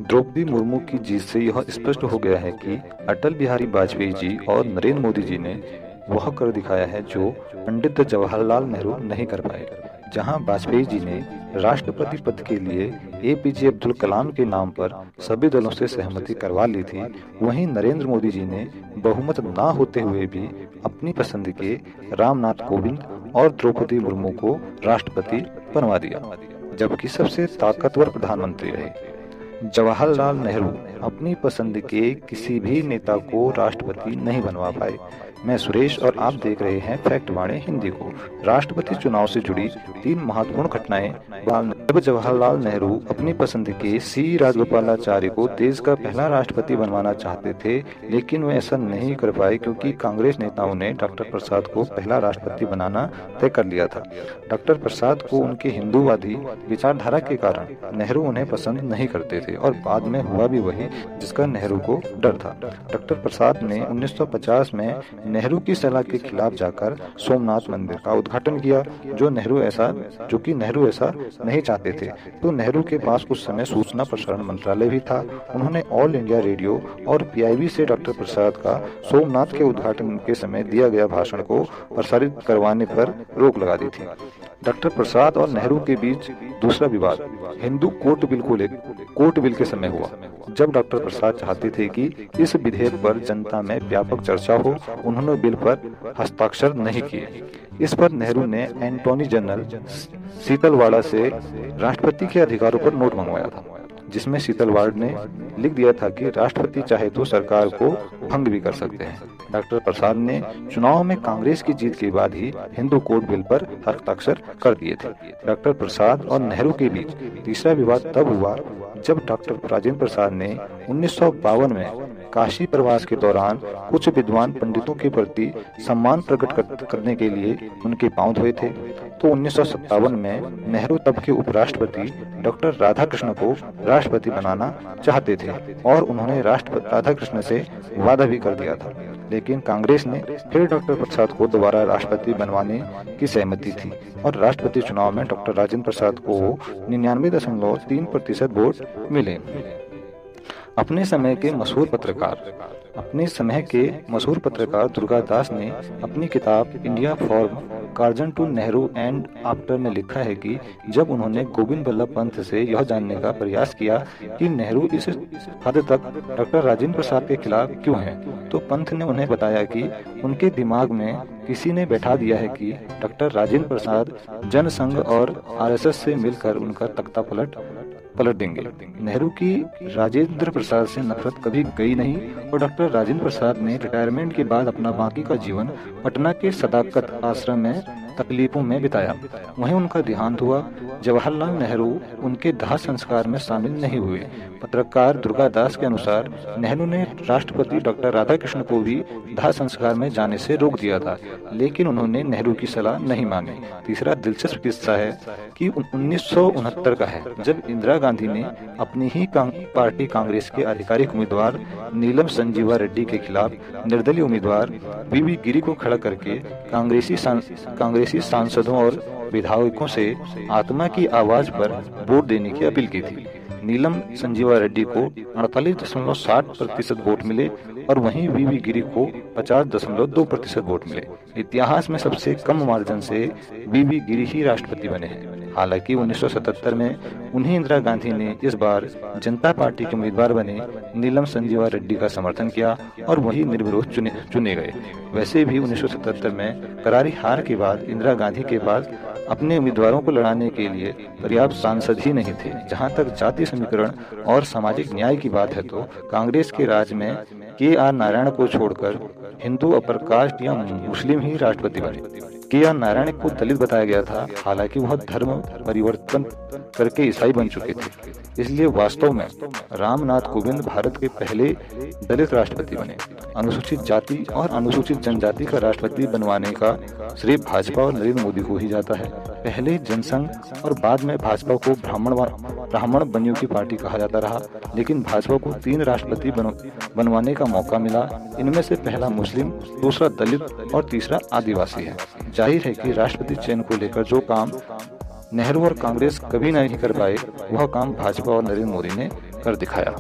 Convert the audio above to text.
द्रौपदी मुर्मू की जीत से यह स्पष्ट हो गया है कि अटल बिहारी वाजपेयी जी और नरेंद्र मोदी जी ने वह कर दिखाया है जो पंडित जवाहरलाल नेहरू नहीं कर पाए। जहां वाजपेयी जी ने राष्ट्रपति पद के लिए एपीजे अब्दुल कलाम के नाम पर सभी दलों से सहमति करवा ली थी, वहीं नरेंद्र मोदी जी ने बहुमत ना होते हुए भी अपनी पसंद के रामनाथ कोविंद और द्रौपदी मुर्मू को राष्ट्रपति बनवा दिया, जबकि सबसे ताकतवर प्रधानमंत्री रहे। जवाहरलाल नेहरू अपनी पसंद के किसी भी नेता को राष्ट्रपति नहीं बनवा पाए। मैं सुरेश और आप देख रहे हैं फैक्ट वाणी हिंदी को। राष्ट्रपति चुनाव से जुड़ी 3 महत्वपूर्ण घटनाएं। जब जवाहरलाल नेहरू अपनी पसंद के सी राजगोपालाचारी को देश का पहला राष्ट्रपति बनवाना चाहते थे, लेकिन वे ऐसा नहीं कर पाए क्योंकि कांग्रेस नेताओं ने डॉक्टर प्रसाद को पहला राष्ट्रपति बनाना तय कर लिया था। डॉक्टर प्रसाद को उनके हिंदूवादी विचारधारा के कारण नेहरू उन्हें पसंद नहीं करते थे और बाद में हुआ भी वही जिसका नेहरू को डर था। डॉक्टर प्रसाद ने 1950 में नेहरू की सलाह के खिलाफ जाकर सोमनाथ मंदिर का उद्घाटन किया, जो कि नेहरू ऐसा नहीं चाहते थे। तो नेहरू के पास उस समय सूचना प्रसारण मंत्रालय भी था। उन्होंने ऑल इंडिया रेडियो और पीआईबी से डॉक्टर प्रसाद का सोमनाथ के उद्घाटन के समय दिया गया भाषण को प्रसारित करवाने पर रोक लगा दी थी। डॉक्टर प्रसाद और नेहरू के बीच दूसरा विवाद हिंदू कोर्ट बिल के समय हुआ, जब डॉक्टर प्रसाद चाहते थे कि इस विधेयक पर जनता में व्यापक चर्चा हो। उन्होंने बिल पर हस्ताक्षर नहीं किए। इस पर नेहरू ने एंटॉर्नी जनरल सीतलवाड़ा से राष्ट्रपति के अधिकारों पर नोट मंगवाया था, जिसमें सीतलवाड़ ने लिख दिया था कि राष्ट्रपति चाहे तो सरकार को भंग भी कर सकते हैं। डॉक्टर प्रसाद ने चुनाव में कांग्रेस की जीत के बाद ही हिंदू कोड बिल पर हस्ताक्षर कर दिए थे। डॉक्टर प्रसाद और नेहरू के बीच तीसरा विवाद तब हुआ जब डॉक्टर राजेंद्र प्रसाद ने 1952 में काशी प्रवास के दौरान कुछ विद्वान पंडितों के प्रति सम्मान प्रकट करने के लिए उनके पांव धोए थे। तो 1957 में नेहरू तब के उपराष्ट्रपति डॉक्टर राधाकृष्ण को राष्ट्रपति बनाना चाहते थे और उन्होंने राधाकृष्ण से वादा भी कर दिया था, लेकिन कांग्रेस ने फिर डॉक्टर प्रसाद को दोबारा राष्ट्रपति बनवाने की सहमति थी और राष्ट्रपति चुनाव में डॉक्टर राजेंद्र प्रसाद को 99.3% वोट मिले। अपने समय के मशहूर पत्रकार दुर्गादास ने अपनी किताब India from Curzon to Nehru and after में लिखा है कि जब उन्होंने गोविंद बल्लभ पंत से यह जानने का प्रयास किया कि नेहरू इस हद तक डॉक्टर राजेंद्र प्रसाद के खिलाफ क्यों हैं, तो पंत ने उन्हें बताया कि उनके दिमाग में किसी ने बैठा दिया है कि डॉक्टर राजेंद्र प्रसाद जनसंघ और आरएसएस से मिलकर उनका तख्ता पलट देंगे। नेहरू की राजेंद्र प्रसाद से नफरत कभी गई नहीं और डॉक्टर राजेंद्र प्रसाद ने रिटायरमेंट के बाद अपना बाकी का जीवन पटना के सदाकत आश्रम में तकलीफों में बिताया। वहीं उनका देहांत हुआ। जवाहरलाल नेहरू उनके दाह संस्कार में शामिल नहीं हुए। पत्रकार दुर्गादास के अनुसार नेहरू ने राष्ट्रपति डॉक्टर राधाकृष्ण को भी दाह संस्कार में जाने से रोक दिया था, लेकिन उन्होंने नेहरू की सलाह नहीं मानी। तीसरा दिलचस्प किस्सा है कि 1969 का है, जब इंदिरा गांधी ने अपनी ही पार्टी कांग्रेस के आधिकारिक उम्मीदवार नीलम संजीवा रेड्डी के खिलाफ निर्दलीय उम्मीदवार वीवी गिरी को खड़ा करके कांग्रेसी सांसदों और विधायकों से आत्मा की आवाज पर वोट देने की अपील की थी। नीलम संजीवा रेड्डी को 48.60% वोट मिले और वहीं वीवी गिरी को 50.2% वोट मिले। इतिहास में सबसे कम मार्जिन से वीवी गिरी ही राष्ट्रपति बने हैं। हालांकि 1977 में उन्हें इंदिरा गांधी ने इस बार जनता पार्टी के उम्मीदवार बने नीलम संजीवा रेड्डी का समर्थन किया और वही निर्विरोध चुने गए। वैसे भी 1977 में करारी हार के बाद इंदिरा गांधी के पास अपने उम्मीदवारों को लड़ाने के लिए पर्याप्त सांसद ही नहीं थे। जहां तक जाति समीकरण और सामाजिक न्याय की बात है तो कांग्रेस के राज में के.आर. नारायण को छोड़कर हिंदू अपर कास्ट या मुस्लिम ही राष्ट्रपति बने। के.आर. नारायण को दलित बताया गया था, हालांकि वह धर्म परिवर्तन करके ईसाई बन चुके थे। इसलिए वास्तव में रामनाथ कोविंद भारत के पहले दलित राष्ट्रपति बने। अनुसूचित जाति और अनुसूचित जनजाति का राष्ट्रपति बनवाने का श्रेय भाजपा और नरेंद्र मोदी को ही जाता है। पहले जनसंघ और बाद में भाजपा को ब्राह्मण बनियों की पार्टी कहा जाता रहा, लेकिन भाजपा को 3 राष्ट्रपति बनवाने का मौका मिला। इनमें से पहला मुस्लिम, दूसरा दलित और तीसरा आदिवासी है। जाहिर है कि राष्ट्रपति चयन को लेकर जो काम नेहरू और कांग्रेस कभी नहीं कर पाए वह काम भाजपा और नरेंद्र मोदी ने कर दिखाया।